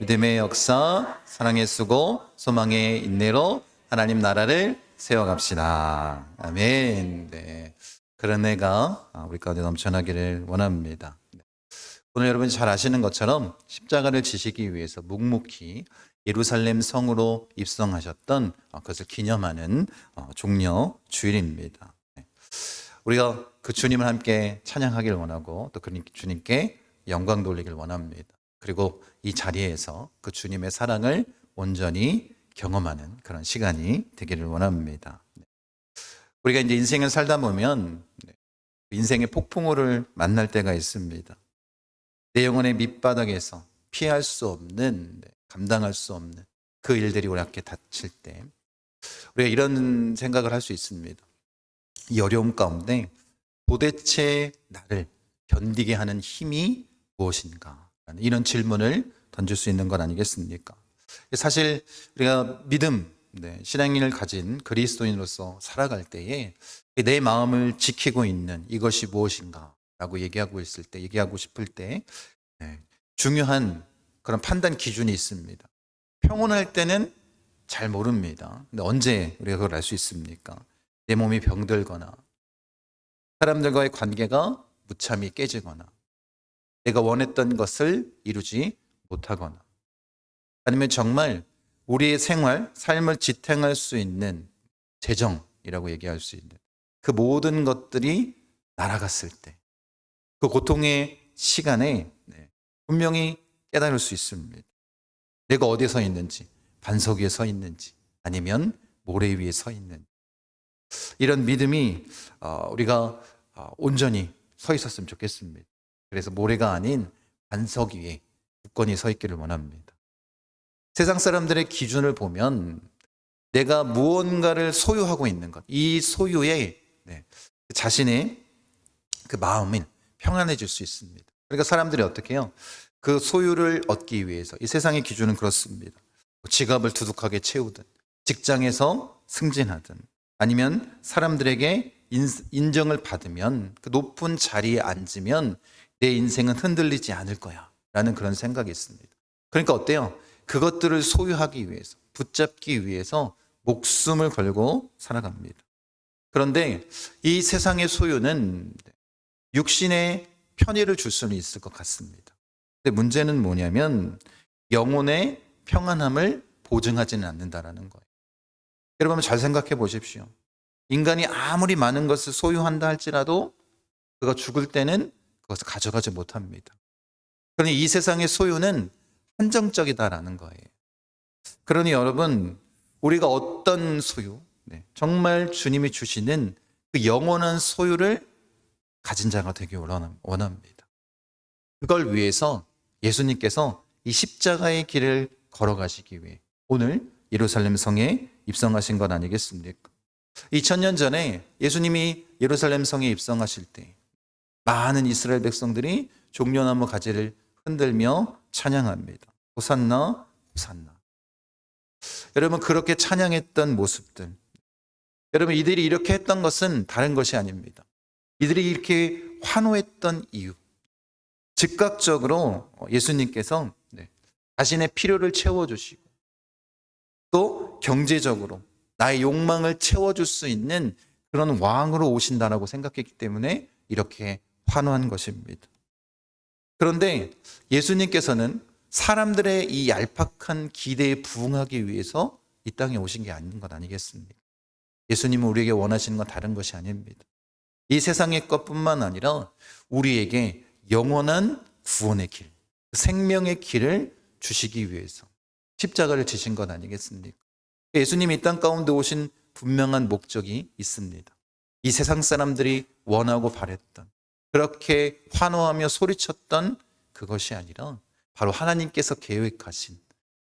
믿음의 역사, 사랑의 수고, 소망의 인내로 하나님 나라를 세워갑시다. 아멘. 네. 그런 애가 우리 가운데 넘쳐나기를 원합니다. 오늘 여러분이 잘 아시는 것처럼 십자가를 지시기 위해서 묵묵히 예루살렘 성으로 입성하셨던 그것을 기념하는 종려 주일입니다. 우리가 그 주님을 함께 찬양하길 원하고 또 그 주님께 영광 돌리길 원합니다. 그리고 이 자리에서 그 주님의 사랑을 온전히 경험하는 그런 시간이 되기를 원합니다. 우리가 이제 인생을 살다 보면 인생의 폭풍우를 만날 때가 있습니다. 내 영혼의 밑바닥에서 피할 수 없는, 감당할 수 없는 그 일들이 우리에게 닥칠 때 우리가 이런 생각을 할 수 있습니다. 이 어려움 가운데 도대체 나를 견디게 하는 힘이 무엇인가? 이런 질문을 던질 수 있는 것 아니겠습니까? 사실 우리가 믿음, 신앙인을 가진 그리스도인으로서 살아갈 때에 내 마음을 지키고 있는 이것이 무엇인가? 라고 얘기하고 싶을 때 중요한 그런 판단 기준이 있습니다. 평온할 때는 잘 모릅니다. 근데 언제 우리가 그걸 알 수 있습니까? 내 몸이 병들거나 사람들과의 관계가 무참히 깨지거나 내가 원했던 것을 이루지 못하거나 아니면 정말 우리의 삶을 지탱할 수 있는 재정이라고 얘기할 수 있는 그 모든 것들이 날아갔을 때 그 고통의 시간에 분명히 깨달을 수 있습니다. 내가 어디에 서 있는지, 반석 위에 서 있는지 아니면 모래 위에 서 있는지 이런 믿음이 우리가 온전히 서 있었으면 좋겠습니다. 그래서 모래가 아닌 반석 위에 굳건히 서 있기를 원합니다. 세상 사람들의 기준을 보면 내가 무언가를 소유하고 있는 것, 이 소유에 자신의 그 마음이 평안해질 수 있습니다. 그러니까 사람들이 어떻게 해요? 그 소유를 얻기 위해서 이 세상의 기준은 그렇습니다. 지갑을 두둑하게 채우든 직장에서 승진하든 아니면 사람들에게 인정을 받으면 그 높은 자리에 앉으면 내 인생은 흔들리지 않을 거야 라는 그런 생각이 있습니다. 그러니까 어때요? 그것들을 소유하기 위해서 붙잡기 위해서 목숨을 걸고 살아갑니다. 그런데 이 세상의 소유는 육신의 편의를 줄 수는 있을 것 같습니다. 근데 문제는 뭐냐면 영혼의 평안함을 보증하지는 않는다라는 거예요. 여러분 잘 생각해 보십시오. 인간이 아무리 많은 것을 소유한다 할지라도 그가 죽을 때는 그것을 가져가지 못합니다. 그러니 이 세상의 소유는 한정적이다라는 거예요. 그러니 여러분 우리가 어떤 소유, 정말 주님이 주시는 그 영원한 소유를 가진 자가 되기 원합니다. 그걸 위해서 예수님께서 이 십자가의 길을 걸어가시기 위해 오늘 예루살렘 성에 입성하신 것 아니겠습니까? 2000년 전에 예수님이 예루살렘 성에 입성하실 때 많은 이스라엘 백성들이 종려나무 가지를 흔들며 찬양합니다. 호산나, 호산나. 여러분 그렇게 찬양했던 모습들, 여러분 이들이 이렇게 했던 것은 다른 것이 아닙니다. 이들이 이렇게 환호했던 이유, 즉각적으로 예수님께서 자신의 필요를 채워주시고 또 경제적으로 나의 욕망을 채워줄 수 있는 그런 왕으로 오신다라고 생각했기 때문에 이렇게 환호한 것입니다. 그런데 예수님께서는 사람들의 이 얄팍한 기대에 부응하기 위해서 이 땅에 오신 게 아닌 것 아니겠습니까? 예수님은 우리에게 원하시는 건 다른 것이 아닙니다. 이 세상의 것뿐만 아니라 우리에게 영원한 구원의 길, 생명의 길을 주시기 위해서 십자가를 지신 것 아니겠습니까? 예수님이 이 땅 가운데 오신 분명한 목적이 있습니다. 이 세상 사람들이 원하고 바랬던 그렇게 환호하며 소리쳤던 그것이 아니라 바로 하나님께서 계획하신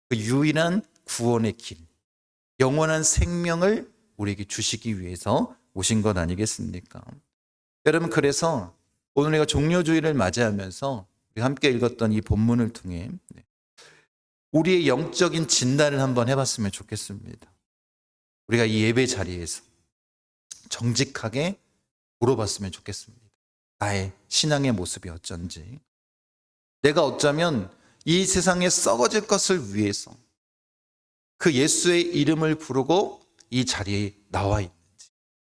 그 유일한 구원의 길, 영원한 생명을 우리에게 주시기 위해서 오신 것 아니겠습니까? 여러분 그래서 오늘 우리가 종려주일을 맞이하면서 우리 함께 읽었던 이 본문을 통해 우리의 영적인 진단을 한번 해봤으면 좋겠습니다. 우리가 이 예배 자리에서 정직하게 물어봤으면 좋겠습니다. 나의 신앙의 모습이 어쩐지. 내가 어쩌면 이 세상에 썩어질 것을 위해서 그 예수의 이름을 부르고 이 자리에 나와 있는지,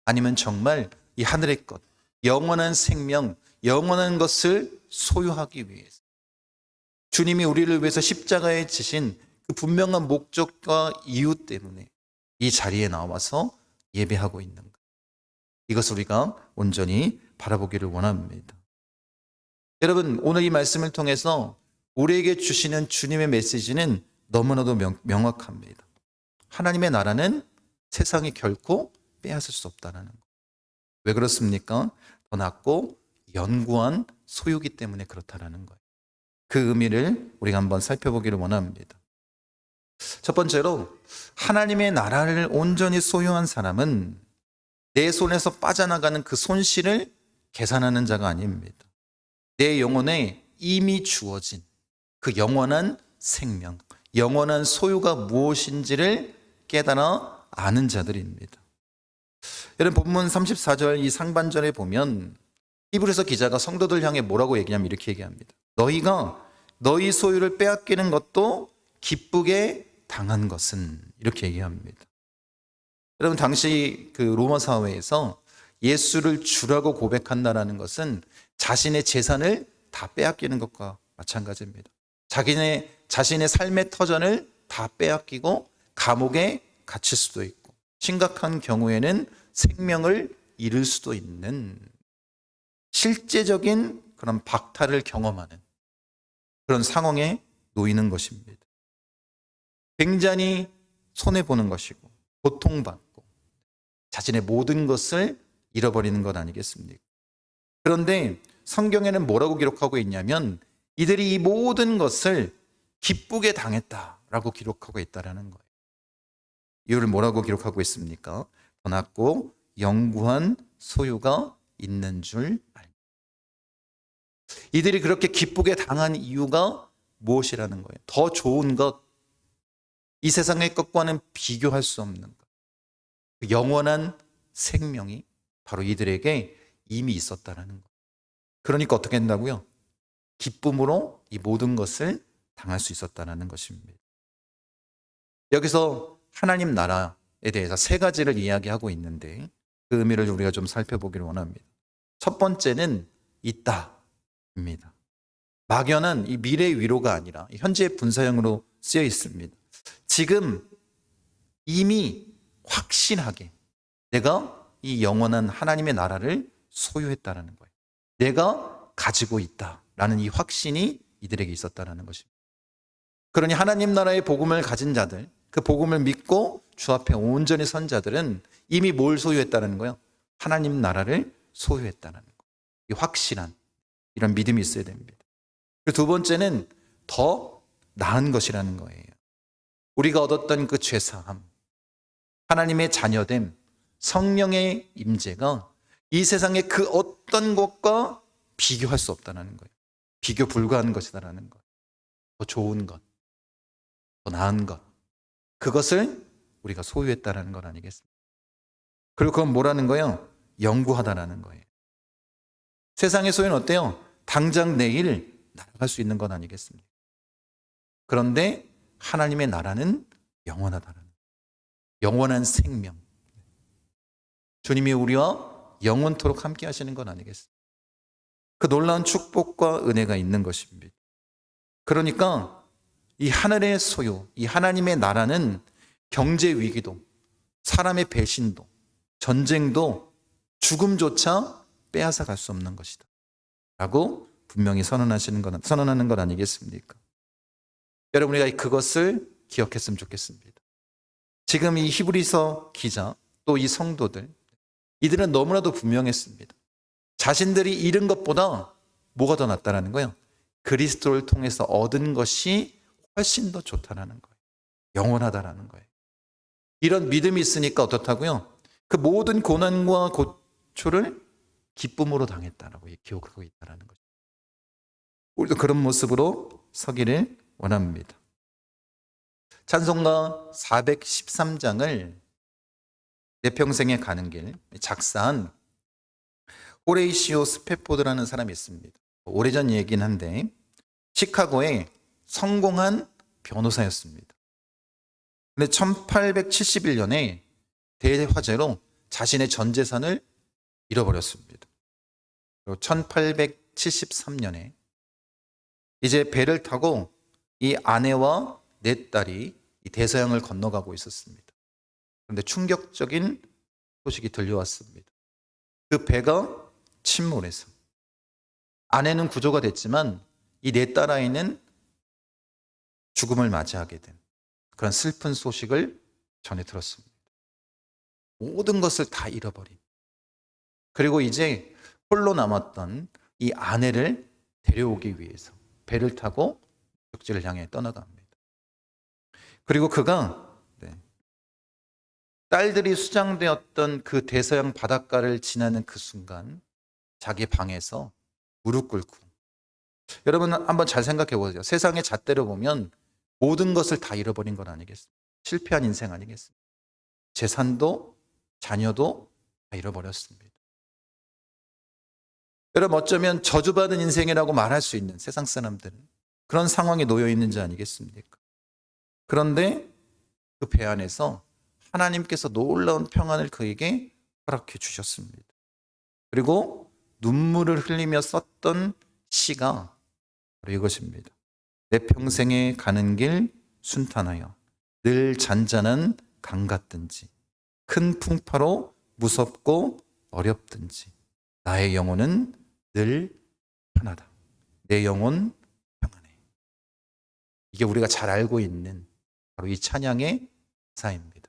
아니면 정말 이 하늘의 것, 영원한 생명, 영원한 것을 소유하기 위해서 주님이 우리를 위해서 십자가에 지신 그 분명한 목적과 이유 때문에 이 자리에 나와서 예배하고 있는가, 이것을 우리가 온전히 바라보기를 원합니다. 여러분, 오늘 이 말씀을 통해서 우리에게 주시는 주님의 메시지는 너무나도 명확합니다. 하나님의 나라는 세상이 결코 빼앗을 수 없다는 것. 왜 그렇습니까? 더 낮고 연구한 소유기 때문에 그렇다는 거예요. 그 의미를 우리가 한번 살펴보기를 원합니다. 첫 번째로, 하나님의 나라를 온전히 소유한 사람은 내 손에서 빠져나가는 그 손실을 계산하는 자가 아닙니다. 내 영혼에 이미 주어진 그 영원한 생명, 영원한 소유가 무엇인지를 깨달아 아는 자들입니다. 여러분, 본문 34절 이 상반절에 보면 히브리서 기자가 성도들 향해 뭐라고 얘기하냐면 이렇게 얘기합니다. 너희가 너희 소유를 빼앗기는 것도 기쁘게 당한 것은, 이렇게 얘기합니다. 여러분, 당시 그 로마 사회에서 예수를 주라고 고백한다는 것은 자신의 재산을 다 빼앗기는 것과 마찬가지입니다. 자신의 삶의 터전을 다 빼앗기고 감옥에 갇힐 수도 있고, 심각한 경우에는 생명을 잃을 수도 있는 실제적인 그런 박탈을 경험하는 그런 상황에 놓이는 것입니다. 굉장히 손해보는 것이고 고통받고 자신의 모든 것을 잃어버리는 것 아니겠습니까? 그런데 성경에는 뭐라고 기록하고 있냐면 이들이 이 모든 것을 기쁘게 당했다라고 기록하고 있다는 거예요. 이유를 뭐라고 기록하고 있습니까? 더 낮고 영구한 소유가 있는 줄 알고. 이들이 그렇게 기쁘게 당한 이유가 무엇이라는 거예요? 더 좋은 것, 이 세상의 것과는 비교할 수 없는 것, 그 영원한 생명이 바로 이들에게 이미 있었다는 거예요. 그러니까 어떻게 된다고요? 기쁨으로 이 모든 것을 당할 수 있었다는 것입니다. 여기서 하나님 나라에 대해서 세 가지를 이야기하고 있는데 그 의미를 우리가 좀 살펴보기를 원합니다. 첫 번째는 있다입니다. 막연한 이 미래 위로가 아니라 현재의 분사형으로 쓰여 있습니다. 지금 이미 확신하게 내가 이 영원한 하나님의 나라를 소유했다는 거예요. 내가 가지고 있다라는 이 확신이 이들에게 있었다는 것입니다. 그러니 하나님 나라의 복음을 가진 자들, 그 복음을 믿고 주 앞에 온전히 선 자들은 이미 뭘 소유했다는 거예요? 하나님 나라를 소유했다는 거예요. 이 확실한 이런 믿음이 있어야 됩니다. 그리고 두 번째는 더 나은 것이라는 거예요. 우리가 얻었던 그 죄사함, 하나님의 자녀됨, 성령의 임재가 이 세상의 그 어떤 것과 비교할 수 없다는 거예요. 비교 불가한 것이다라는 것. 더 좋은 것, 더 나은 것, 그것을 우리가 소유했다는 것 아니겠습니까? 그리고 그건 뭐라는 거예요? 영구하다라는 거예요. 세상의 소유는 어때요? 당장 내일 날아갈 수 있는 것 아니겠습니까? 그런데 하나님의 나라는 영원하다는 거예요. 영원한 생명. 주님이 우리와 영원토록 함께 하시는 건 아니겠습니까? 그 놀라운 축복과 은혜가 있는 것입니다. 그러니까 이 하늘의 소유, 이 하나님의 나라는 경제 위기도, 사람의 배신도, 전쟁도, 죽음조차 빼앗아 갈 수 없는 것이다 라고 분명히 선언하는 것 아니겠습니까? 여러분, 우리가 그것을 기억했으면 좋겠습니다. 지금 이 히브리서 기자, 또 이 성도들, 이들은 너무나도 분명했습니다. 자신들이 잃은 것보다 뭐가 더 낫다라는 거예요? 그리스도를 통해서 얻은 것이 훨씬 더 좋다라는 거예요. 영원하다라는 거예요. 이런 믿음이 있으니까 어떻다고요? 그 모든 고난과 고초를 기쁨으로 당했다라고 기억하고 있다라는 거죠. 우리도 그런 모습으로 서기를 원합니다. 찬송가 413장을 내 평생에 가는 길 작사한 호레이시오 스페포드라는 사람이 있습니다. 오래전 얘기긴 한데 시카고에 성공한 변호사였습니다. 근데 1871년에 대화재로 자신의 전 재산을 잃어버렸습니다. 그리고 1873년에 이제 배를 타고 이 아내와 네 딸이 이 대서양을 건너가고 있었습니다. 그런데 충격적인 소식이 들려왔습니다. 그 배가 침몰해서 아내는 구조가 됐지만 이 네 딸아이는 죽음을 맞이하게 된 그런 슬픈 소식을 전해 들었습니다. 모든 것을 다 잃어버린, 그리고 이제 홀로 남았던 이 아내를 데려오기 위해서 배를 타고 목적지를 향해 떠나갑니다. 그리고 그가 딸들이 수장되었던 그 대서양 바닷가를 지나는 그 순간 자기 방에서 무릎 꿇고, 여러분 한번 잘 생각해 보세요. 세상의 잣대로 보면 모든 것을 다 잃어버린 건 아니겠습니까? 실패한 인생 아니겠습니까? 재산도 자녀도 다 잃어버렸습니다. 여러분 어쩌면 저주받은 인생이라고 말할 수 있는 세상 사람들은 그런 상황에 놓여 있는지 아니겠습니까? 그런데 그 배 안에서 하나님께서 놀라운 평안을 그에게 허락해 주셨습니다. 그리고 눈물을 흘리며 썼던 시가 바로 이것입니다. 내 평생에 가는 길 순탄하여 늘 잔잔한 강 같든지 큰 풍파로 무섭고 어렵든지 나의 영혼은 늘 편하다. 내 영혼 평안해. 이게 우리가 잘 알고 있는 바로 이 찬양의 가사입니다.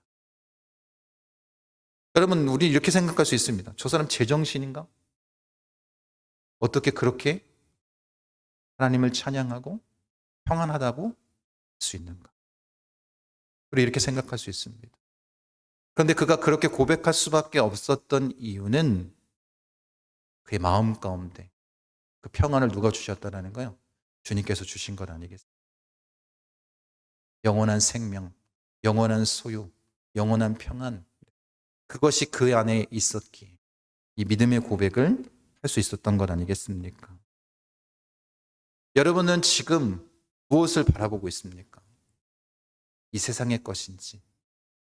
여러분 우리 이렇게 생각할 수 있습니다. 저 사람 제정신인가? 어떻게 그렇게 하나님을 찬양하고 평안하다고 할 수 있는가? 우리 이렇게 생각할 수 있습니다. 그런데 그가 그렇게 고백할 수밖에 없었던 이유는 그의 마음 가운데 그 평안을 누가 주셨다는 거예요? 주님께서 주신 것 아니겠습니까? 영원한 생명, 영원한 소유, 영원한 평안, 그것이 그 안에 있었기에 이 믿음의 고백을 할 수 있었던 것 아니겠습니까? 여러분은 지금 무엇을 바라보고 있습니까? 이 세상의 것인지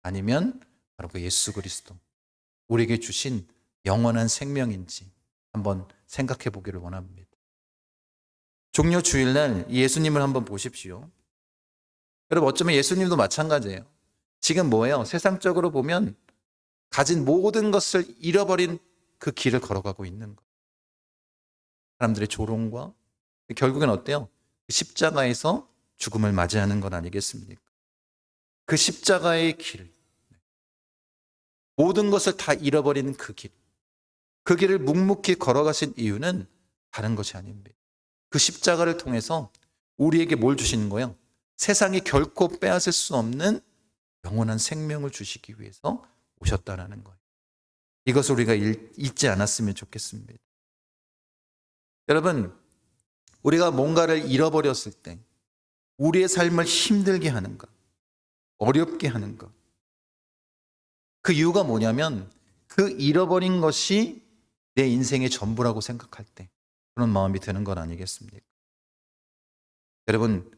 아니면 바로 그 예수 그리스도 우리에게 주신 영원한 생명인지 한번 생각해 보기를 원합니다. 종려 주일날 예수님을 한번 보십시오. 여러분 어쩌면 예수님도 마찬가지예요. 지금 뭐예요? 세상적으로 보면 가진 모든 것을 잃어버린 그 길을 걸어가고 있는 것. 사람들의 조롱과 결국엔 어때요? 십자가에서 죽음을 맞이하는 건 아니겠습니까? 그 십자가의 길, 모든 것을 다 잃어버리는 그 길, 그 길을 묵묵히 걸어가신 이유는 다른 것이 아닙니다. 그 십자가를 통해서 우리에게 뭘 주시는 거예요? 세상이 결코 빼앗을 수 없는 영원한 생명을 주시기 위해서 오셨다는 거예요. 이것을 우리가 잊지 않았으면 좋겠습니다. 여러분, 우리가 뭔가를 잃어버렸을 때 우리의 삶을 힘들게 하는 것, 어렵게 하는 것, 그 이유가 뭐냐면 그 잃어버린 것이 내 인생의 전부라고 생각할 때 그런 마음이 드는 건 아니겠습니까? 여러분,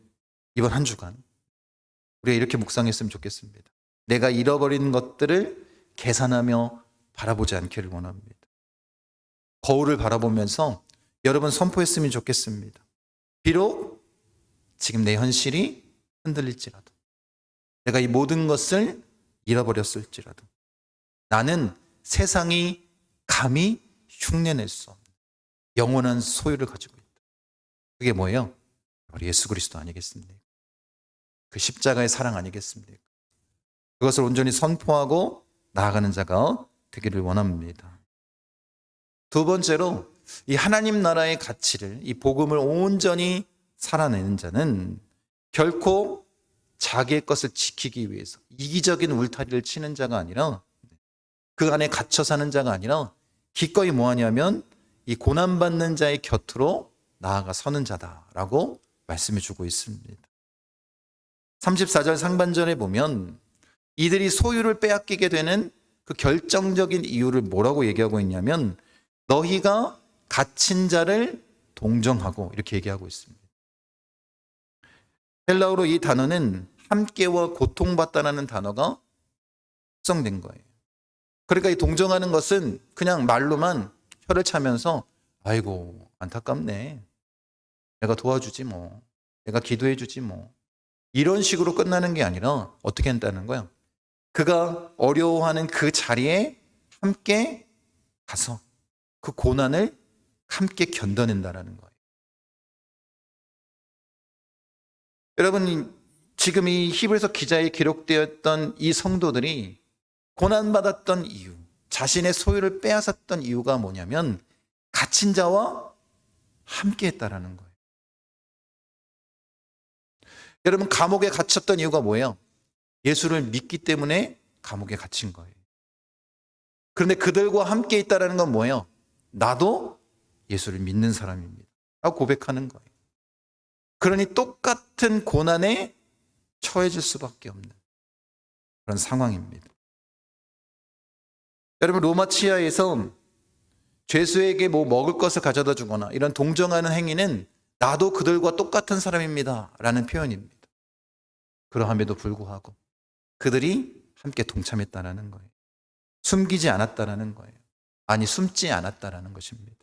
이번 한 주간 우리가 이렇게 묵상했으면 좋겠습니다. 내가 잃어버린 것들을 계산하며 바라보지 않기를 원합니다. 거울을 바라보면서 여러분 선포했으면 좋겠습니다. 비록 지금 내 현실이 흔들릴지라도, 내가 이 모든 것을 잃어버렸을지라도 나는 세상이 감히 흉내낼 수 없는 영원한 소유를 가지고 있다. 그게 뭐예요? 바로 예수 그리스도 아니겠습니까? 그 십자가의 사랑 아니겠습니까? 그것을 온전히 선포하고 나아가는 자가 되기를 원합니다. 두 번째로 이 하나님 나라의 가치를, 이 복음을 온전히 살아내는 자는 결코 자기의 것을 지키기 위해서 이기적인 울타리를 치는 자가 아니라, 그 안에 갇혀 사는 자가 아니라 기꺼이 뭐하냐면 이 고난받는 자의 곁으로 나아가 서는 자다라고 말씀해 주고 있습니다. 34절 상반절에 보면 이들이 소유를 빼앗기게 되는 그 결정적인 이유를 뭐라고 얘기하고 있냐면 너희가 갇힌 자를 동정하고 이렇게 얘기하고 있습니다. 헬라어로 이 단어는 함께와 고통받다라는 단어가 합성된 거예요. 그러니까 이 동정하는 것은 그냥 말로만 혀를 차면서 아이고 안타깝네. 내가 도와주지 뭐. 내가 기도해 주지 뭐. 이런 식으로 끝나는 게 아니라 어떻게 한다는 거야? 그가 어려워하는 그 자리에 함께 가서 그 고난을 함께 견뎌낸다라는 거예요. 여러분, 지금 이 히브리서 기자에 기록되었던 이 성도들이 고난받았던 이유, 자신의 소유를 빼앗았던 이유가 뭐냐면 갇힌 자와 함께 했다라는 거예요. 여러분, 감옥에 갇혔던 이유가 뭐예요? 예수를 믿기 때문에 감옥에 갇힌 거예요. 그런데 그들과 함께 있다라는 건 뭐예요? 나도 예수를 믿는 사람입니다. 라고 고백하는 거예요. 그러니 똑같은 고난에 처해질 수밖에 없는 그런 상황입니다. 여러분, 로마 치하에서 죄수에게 뭐 먹을 것을 가져다 주거나 이런 동정하는 행위는 나도 그들과 똑같은 사람입니다 라는 표현입니다. 그러함에도 불구하고 그들이 함께 동참했다는 거예요. 숨기지 않았다는 거예요. 아니, 숨지 않았다는 것입니다.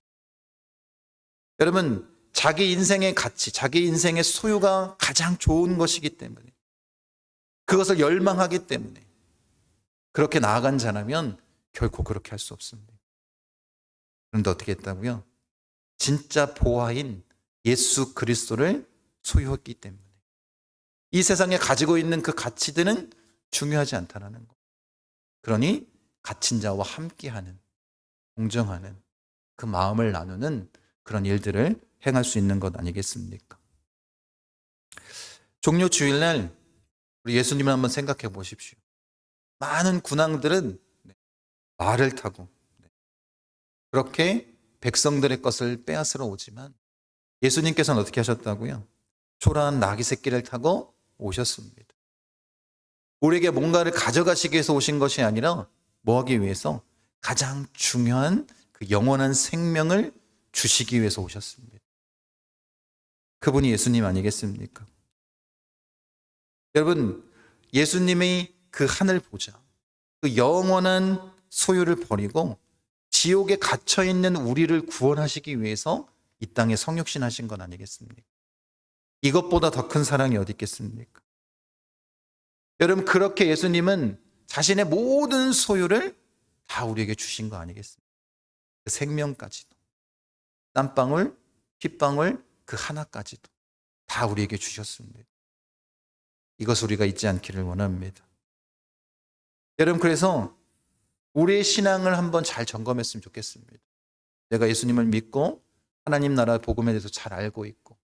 여러분, 자기 인생의 가치, 자기 인생의 소유가 가장 좋은 것이기 때문에, 그것을 열망하기 때문에 그렇게 나아간 자라면 결코 그렇게 할 수 없습니다. 그런데 어떻게 했다고요? 진짜 보화인 예수 그리스도를 소유했기 때문에 이 세상에 가지고 있는 그 가치들은 중요하지 않다는 것. 그러니 갇힌 자와 함께하는, 공정하는 그 마음을 나누는 그런 일들을 행할 수 있는 것 아니겠습니까? 종료 주일날 우리 예수님을 한번 생각해 보십시오. 많은 군왕들은 말을 타고 그렇게 백성들의 것을 빼앗으러 오지만 예수님께서는 어떻게 하셨다고요? 초라한 나귀 새끼를 타고 오셨습니다. 우리에게 뭔가를 가져가시기 위해서 오신 것이 아니라 뭐 하기 위해서? 가장 중요한 그 영원한 생명을 주시기 위해서 오셨습니다. 그분이 예수님 아니겠습니까? 여러분, 예수님의 그 하늘 보좌, 그 영원한 소유를 버리고 지옥에 갇혀있는 우리를 구원하시기 위해서 이 땅에 성육신하신 건 아니겠습니까? 이것보다 더 큰 사랑이 어디 있겠습니까? 여러분, 그렇게 예수님은 자신의 모든 소유를 다 우리에게 주신 거 아니겠습니까? 그 생명까지도, 땀방울, 핏방울 그 하나까지도 다 우리에게 주셨습니다. 이것을 우리가 잊지 않기를 원합니다. 여러분, 그래서 우리의 신앙을 한번 잘 점검했으면 좋겠습니다. 내가 예수님을 믿고 하나님 나라 복음에 대해서 잘 알고 있고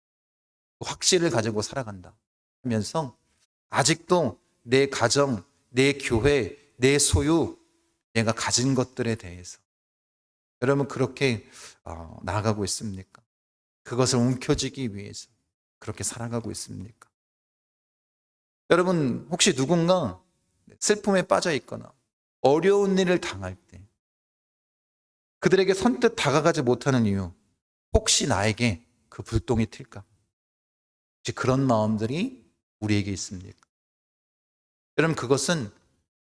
확신을 가지고 살아간다 하면서 아직도 내 가정, 내 교회, 내 소유, 내가 가진 것들에 대해서 여러분 그렇게 나아가고 있습니까? 그것을 움켜쥐기 위해서 그렇게 살아가고 있습니까? 여러분, 혹시 누군가 슬픔에 빠져 있거나 어려운 일을 당할 때 그들에게 선뜻 다가가지 못하는 이유, 혹시 나에게 그 불똥이 튈까? 혹시 그런 마음들이 우리에게 있습니까? 여러분, 그것은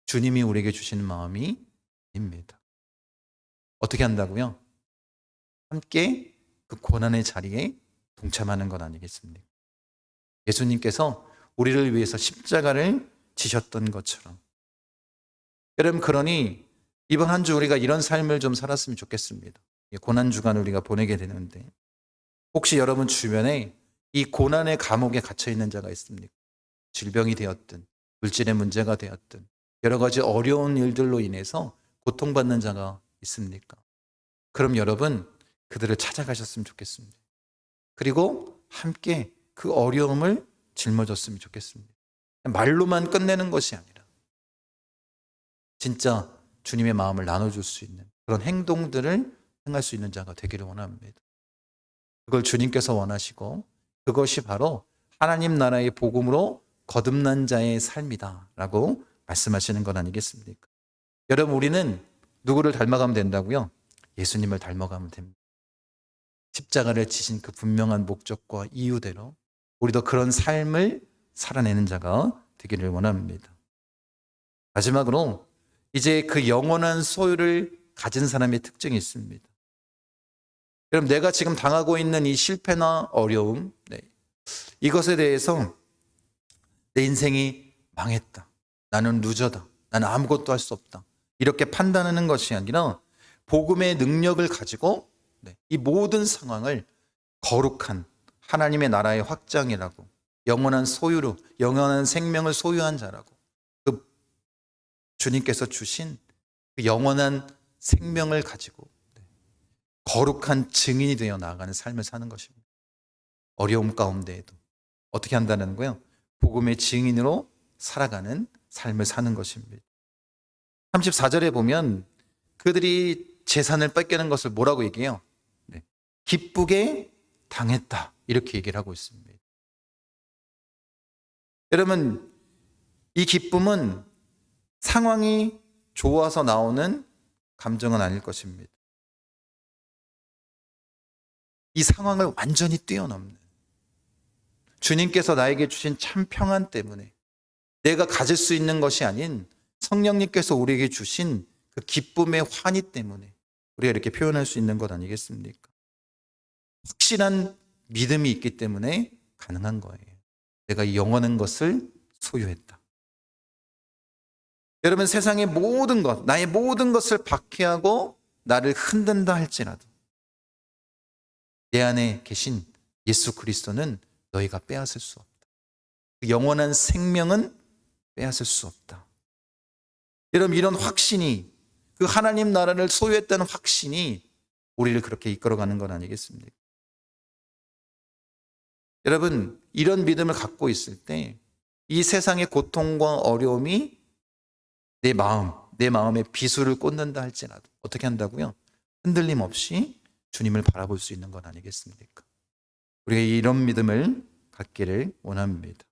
주님이 우리에게 주시는 마음이 아닙니다. 어떻게 한다고요? 함께 그 고난의 자리에 동참하는 것 아니겠습니까? 예수님께서 우리를 위해서 십자가를 지셨던 것처럼. 여러분, 그러니 이번 한 주 우리가 이런 삶을 좀 살았으면 좋겠습니다. 고난 주간을 우리가 보내게 되는데 혹시 여러분 주변에 이 고난의 감옥에 갇혀 있는 자가 있습니까? 질병이 되었든 물질의 문제가 되었든 여러 가지 어려운 일들로 인해서 고통받는 자가 있습니까? 그럼 여러분 그들을 찾아가셨으면 좋겠습니다. 그리고 함께 그 어려움을 짊어졌으면 좋겠습니다. 말로만 끝내는 것이 아니라 진짜 주님의 마음을 나눠줄 수 있는 그런 행동들을 행할 수 있는 자가 되기를 원합니다. 그걸 주님께서 원하시고 그것이 바로 하나님 나라의 복음으로 거듭난 자의 삶이다 라고 말씀하시는 건 아니겠습니까? 여러분, 우리는 누구를 닮아가면 된다고요? 예수님을 닮아가면 됩니다. 십자가를 지신 그 분명한 목적과 이유대로 우리도 그런 삶을 살아내는 자가 되기를 원합니다. 마지막으로 이제 그 영원한 소유를 가진 사람의 특징이 있습니다. 여러분, 내가 지금 당하고 있는 이 실패나 어려움, 이것에 대해서 내 인생이 망했다, 나는 루저다, 나는 아무것도 할 수 없다, 이렇게 판단하는 것이 아니라 복음의 능력을 가지고 이 모든 상황을 거룩한 하나님의 나라의 확장이라고, 영원한 소유로, 영원한 생명을 소유한 자라고, 그 주님께서 주신 그 영원한 생명을 가지고 거룩한 증인이 되어 나아가는 삶을 사는 것입니다. 어려움 가운데에도 어떻게 한다는 거예요? 복음의 증인으로 살아가는 삶을 사는 것입니다. 34절에 보면 그들이 재산을 뺏기는 것을 뭐라고 얘기해요? 기쁘게 당했다, 이렇게 얘기를 하고 있습니다. 여러분, 이 기쁨은 상황이 좋아서 나오는 감정은 아닐 것입니다. 이 상황을 완전히 뛰어넘는, 주님께서 나에게 주신 참 평안 때문에, 내가 가질 수 있는 것이 아닌 성령님께서 우리에게 주신 그 기쁨의 환희 때문에 우리가 이렇게 표현할 수 있는 것 아니겠습니까? 확실한 믿음이 있기 때문에 가능한 거예요. 내가 이 영원한 것을 소유했다. 여러분, 세상의 모든 것, 나의 모든 것을 박해하고 나를 흔든다 할지라도 내 안에 계신 예수 그리스도는 너희가 빼앗을 수 없다. 그 영원한 생명은 빼앗을 수 없다. 여러분, 이런 확신이, 그 하나님 나라를 소유했다는 확신이 우리를 그렇게 이끌어가는 건 아니겠습니까? 여러분, 이런 믿음을 갖고 있을 때 이 세상의 고통과 어려움이 내 마음에 비수를 꽂는다 할지라도 어떻게 한다고요? 흔들림 없이 주님을 바라볼 수 있는 건 아니겠습니까? 우리가 이런 믿음을 갖기를 원합니다.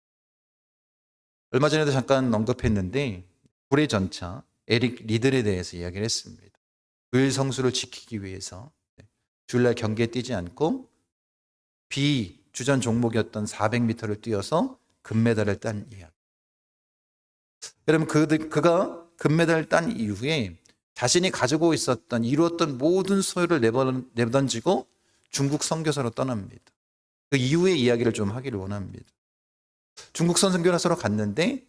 얼마 전에도 잠깐 언급했는데 불의 전차 에릭 리들에 대해서 이야기를 했습니다. 주일 성수를 지키기 위해서 주일날 경기에 뛰지 않고 비주전 종목이었던 400m를 뛰어서 금메달을 딴 이야기. 여러분, 그가 금메달을 딴 이후에 자신이 가지고 있었던, 이루었던 모든 소유를 내던지고 중국 선교사로 떠납니다. 그 이후의 이야기를 좀 하기를 원합니다. 중국 선교사로 갔는데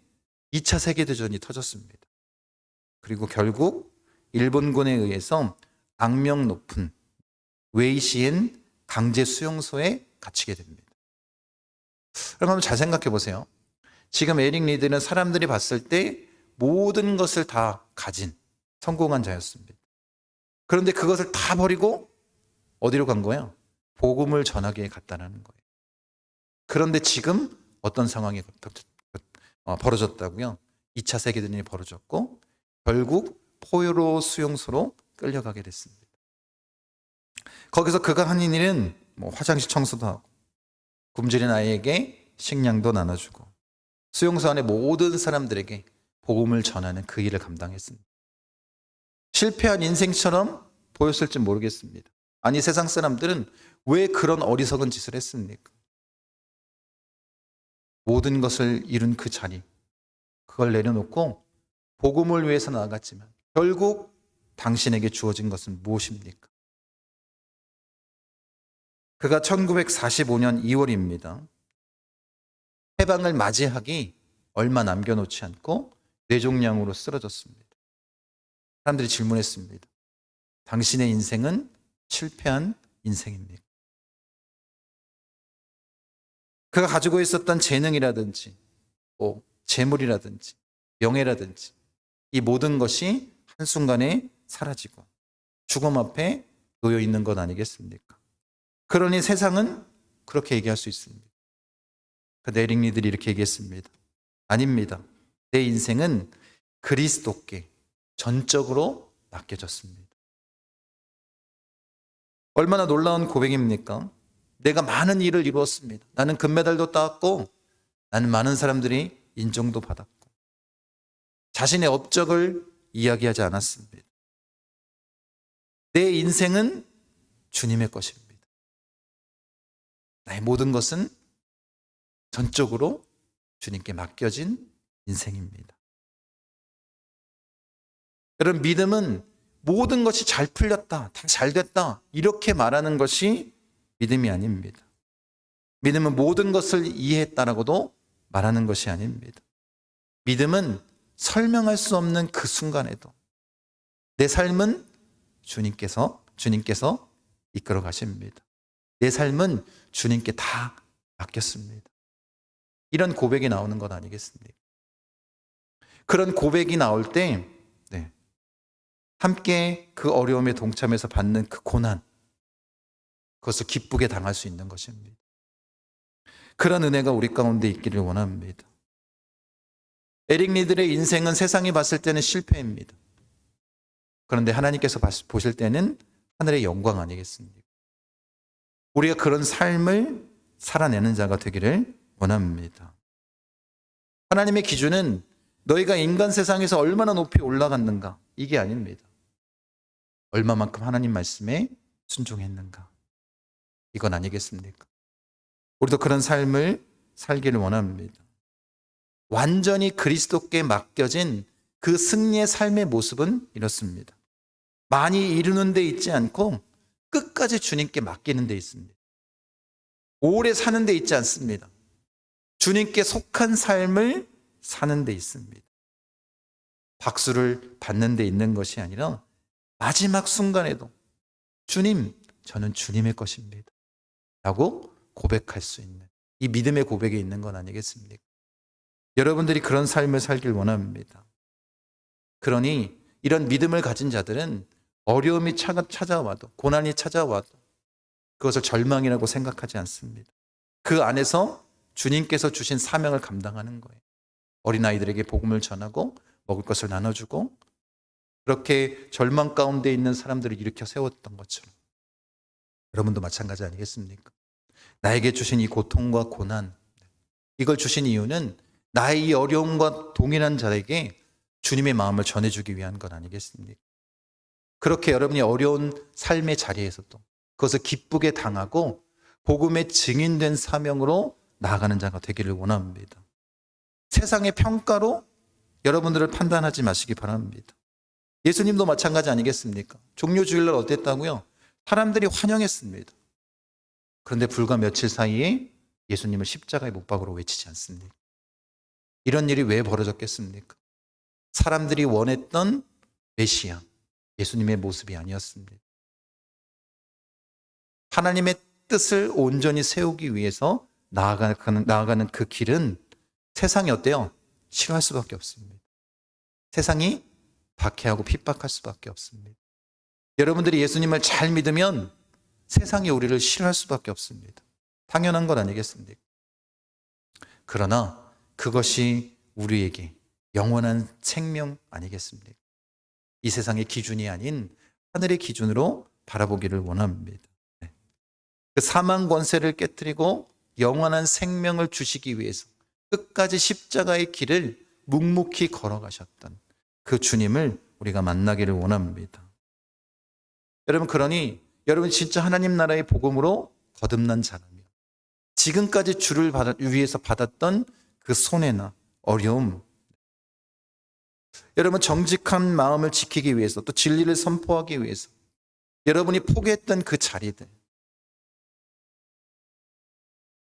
2차 세계대전이 터졌습니다. 그리고 결국 일본군에 의해서 악명 높은 웨이시엔 강제 수용소에 갇히게 됩니다. 여러분, 잘 생각해 보세요. 지금 에릭 리드는 사람들이 봤을 때 모든 것을 다 가진 성공한 자였습니다. 그런데 그것을 다 버리고 어디로 간 거예요? 복음을 전하기에 갔다는 거예요. 그런데 지금 어떤 상황이 벌어졌다고요? 2차 세계대전이 벌어졌고 결국 포로 수용소로 끌려가게 됐습니다. 거기서 그가 한 일은 화장실 청소도 하고 굶주린 아이에게 식량도 나눠주고 수용소 안에 모든 사람들에게 복음을 전하는 그 일을 감당했습니다. 실패한 인생처럼 보였을지 모르겠습니다. 아니, 세상 사람들은 왜 그런 어리석은 짓을 했습니까? 모든 것을 이룬 그 자리, 그걸 내려놓고 복음을 위해서 나아갔지만 결국 당신에게 주어진 것은 무엇입니까? 그가 1945년 2월입니다. 해방을 맞이하기 얼마 남겨놓지 않고 뇌종양으로 쓰러졌습니다. 사람들이 질문했습니다. 당신의 인생은 실패한 인생입니까? 그가 가지고 있었던 재능이라든지 재물이라든지 명예라든지 이 모든 것이 한순간에 사라지고 죽음 앞에 놓여 있는 것 아니겠습니까? 그러니 세상은 그렇게 얘기할 수 있습니다. 그 에릭 리들이 이렇게 얘기했습니다. 아닙니다. 내 인생은 그리스도께 전적으로 맡겨졌습니다. 얼마나 놀라운 고백입니까? 내가 많은 일을 이루었습니다. 나는 금메달도 따왔고 나는 많은 사람들이 인정도 받았고 자신의 업적을 이야기하지 않았습니다. 내 인생은 주님의 것입니다. 나의 모든 것은 전적으로 주님께 맡겨진 인생입니다. 여러분, 믿음은 모든 것이 잘 풀렸다, 다 잘 됐다, 이렇게 말하는 것이 믿음이 아닙니다. 믿음은 모든 것을 이해했다라고도 말하는 것이 아닙니다. 믿음은 설명할 수 없는 그 순간에도 내 삶은 주님께서 이끌어 가십니다. 내 삶은 주님께 다 맡겼습니다. 이런 고백이 나오는 것 아니겠습니까? 그런 고백이 나올 때 함께 그 어려움에 동참해서 받는 그 고난, 그것을 기쁘게 당할 수 있는 것입니다. 그런 은혜가 우리 가운데 있기를 원합니다. 에릭 리들의 인생은 세상이 봤을 때는 실패입니다. 그런데 하나님께서 보실 때는 하늘의 영광 아니겠습니까? 우리가 그런 삶을 살아내는 자가 되기를 원합니다. 하나님의 기준은 너희가 인간 세상에서 얼마나 높이 올라갔는가, 이게 아닙니다. 얼마만큼 하나님 말씀에 순종했는가, 이건 아니겠습니까? 우리도 그런 삶을 살기를 원합니다. 완전히 그리스도께 맡겨진 그 승리의 삶의 모습은 이렇습니다. 많이 이루는 데 있지 않고 끝까지 주님께 맡기는 데 있습니다. 오래 사는 데 있지 않습니다. 주님께 속한 삶을 사는 데 있습니다. 박수를 받는 데 있는 것이 아니라 마지막 순간에도 주님, 저는 주님의 것입니다 라고 고백할 수 있는, 이 믿음의 고백이 있는 건 아니겠습니까? 여러분들이 그런 삶을 살길 원합니다. 그러니 이런 믿음을 가진 자들은 어려움이 찾아와도, 고난이 찾아와도 그것을 절망이라고 생각하지 않습니다. 그 안에서 주님께서 주신 사명을 감당하는 거예요. 어린아이들에게 복음을 전하고 먹을 것을 나눠주고, 그렇게 절망 가운데 있는 사람들을 일으켜 세웠던 것처럼 여러분도 마찬가지 아니겠습니까? 나에게 주신 이 고통과 고난, 이걸 주신 이유는 나의 이 어려움과 동일한 자에게 주님의 마음을 전해주기 위한 것 아니겠습니까? 그렇게 여러분이 어려운 삶의 자리에서도 그것을 기쁘게 당하고 복음의 증인된 사명으로 나아가는 자가 되기를 원합니다. 세상의 평가로 여러분들을 판단하지 마시기 바랍니다. 예수님도 마찬가지 아니겠습니까? 종료주일날 어땠다고요? 사람들이 환영했습니다. 그런데 불과 며칠 사이에 예수님을 십자가에 못 박으러 외치지 않습니까? 이런 일이 왜 벌어졌겠습니까? 사람들이 원했던 메시아, 예수님의 모습이 아니었습니다. 하나님의 뜻을 온전히 세우기 위해서 나아가는 그 길은 세상이 어때요? 싫어할 수밖에 없습니다. 세상이 박해하고 핍박할 수밖에 없습니다. 여러분들이 예수님을 잘 믿으면 세상이 우리를 싫어할 수밖에 없습니다. 당연한 것 아니겠습니까? 그러나 그것이 우리에게 영원한 생명 아니겠습니까? 이 세상의 기준이 아닌 하늘의 기준으로 바라보기를 원합니다. 그 사망 권세를 깨뜨리고 영원한 생명을 주시기 위해서 끝까지 십자가의 길을 묵묵히 걸어가셨던 그 주님을 우리가 만나기를 원합니다. 여러분, 그러니 여러분 진짜 하나님 나라의 복음으로 거듭난 자라면 지금까지 주를 위해서 받았던 그 손해나 어려움, 여러분 정직한 마음을 지키기 위해서, 또 진리를 선포하기 위해서 여러분이 포기했던 그 자리들,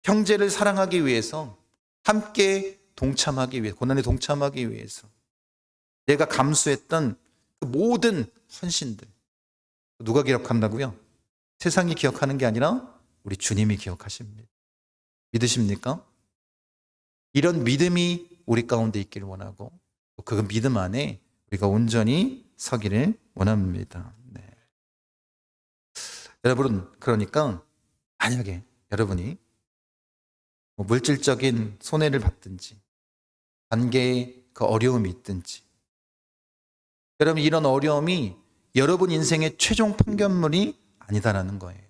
형제를 사랑하기 위해서, 함께 동참하기 위해, 고난에 동참하기 위해서 내가 감수했던 그 모든 헌신들, 누가 기억한다고요? 세상이 기억하는 게 아니라 우리 주님이 기억하십니다. 믿으십니까? 이런 믿음이 우리 가운데 있기를 원하고 그 믿음 안에 우리가 온전히 서기를 원합니다. 네. 여러분, 그러니까 만약에 여러분이 물질적인 손해를 받든지 관계에 그 어려움이 있든지, 여러분 이런 어려움이 여러분 인생의 최종 판결문이 아니다라는 거예요.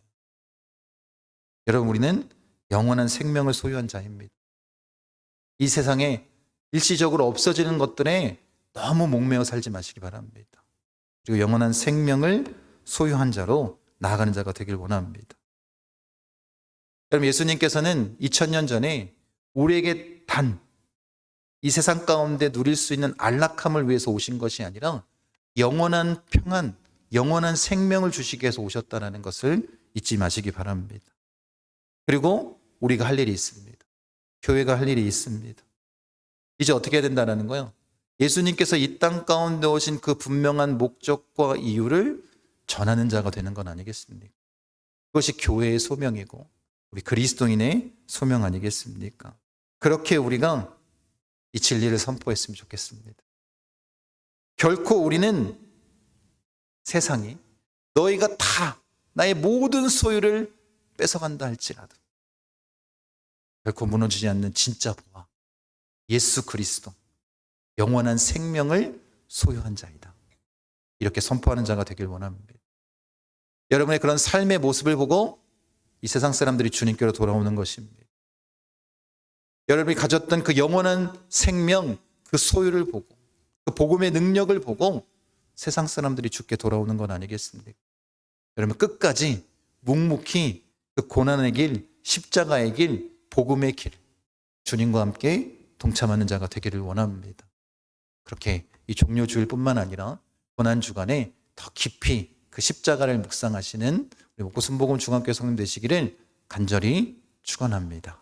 여러분, 우리는 영원한 생명을 소유한 자입니다. 이 세상에 일시적으로 없어지는 것들에 너무 목매어 살지 마시기 바랍니다. 그리고 영원한 생명을 소유한 자로 나아가는 자가 되길 원합니다. 여러분, 예수님께서는 2000년 전에 우리에게 단 이 세상 가운데 누릴 수 있는 안락함을 위해서 오신 것이 아니라 영원한 평안, 영원한 생명을 주시기 위해서 오셨다는 것을 잊지 마시기 바랍니다. 그리고 우리가 할 일이 있습니다. 교회가 할 일이 있습니다. 이제 어떻게 해야 된다는 거예요? 예수님께서 이 땅 가운데 오신 그 분명한 목적과 이유를 전하는 자가 되는 건 아니겠습니까? 그것이 교회의 소명이고 우리 그리스도인의 소명 아니겠습니까? 그렇게 우리가 이 진리를 선포했으면 좋겠습니다. 결코 우리는 세상이 너희가 다 나의 모든 소유를 뺏어간다 할지라도 결코 무너지지 않는 진짜 보화 예수 그리스도 영원한 생명을 소유한 자이다. 이렇게 선포하는 자가 되길 원합니다. 여러분의 그런 삶의 모습을 보고 이 세상 사람들이 주님께로 돌아오는 것입니다. 여러분이 가졌던 그 영원한 생명, 그 소유를 보고 그 복음의 능력을 보고 세상 사람들이 주께 돌아오는 건 아니겠습니까? 여러분 끝까지 묵묵히 그 고난의 길, 십자가의 길, 복음의 길 주님과 함께 동참하는 자가 되기를 원합니다. 그렇게 이 종료주일뿐만 아니라 고난주간에 더 깊이 그 십자가를 묵상하시는 우리 목구순복음 중앙교회 성도님 되시기를 간절히 축원합니다.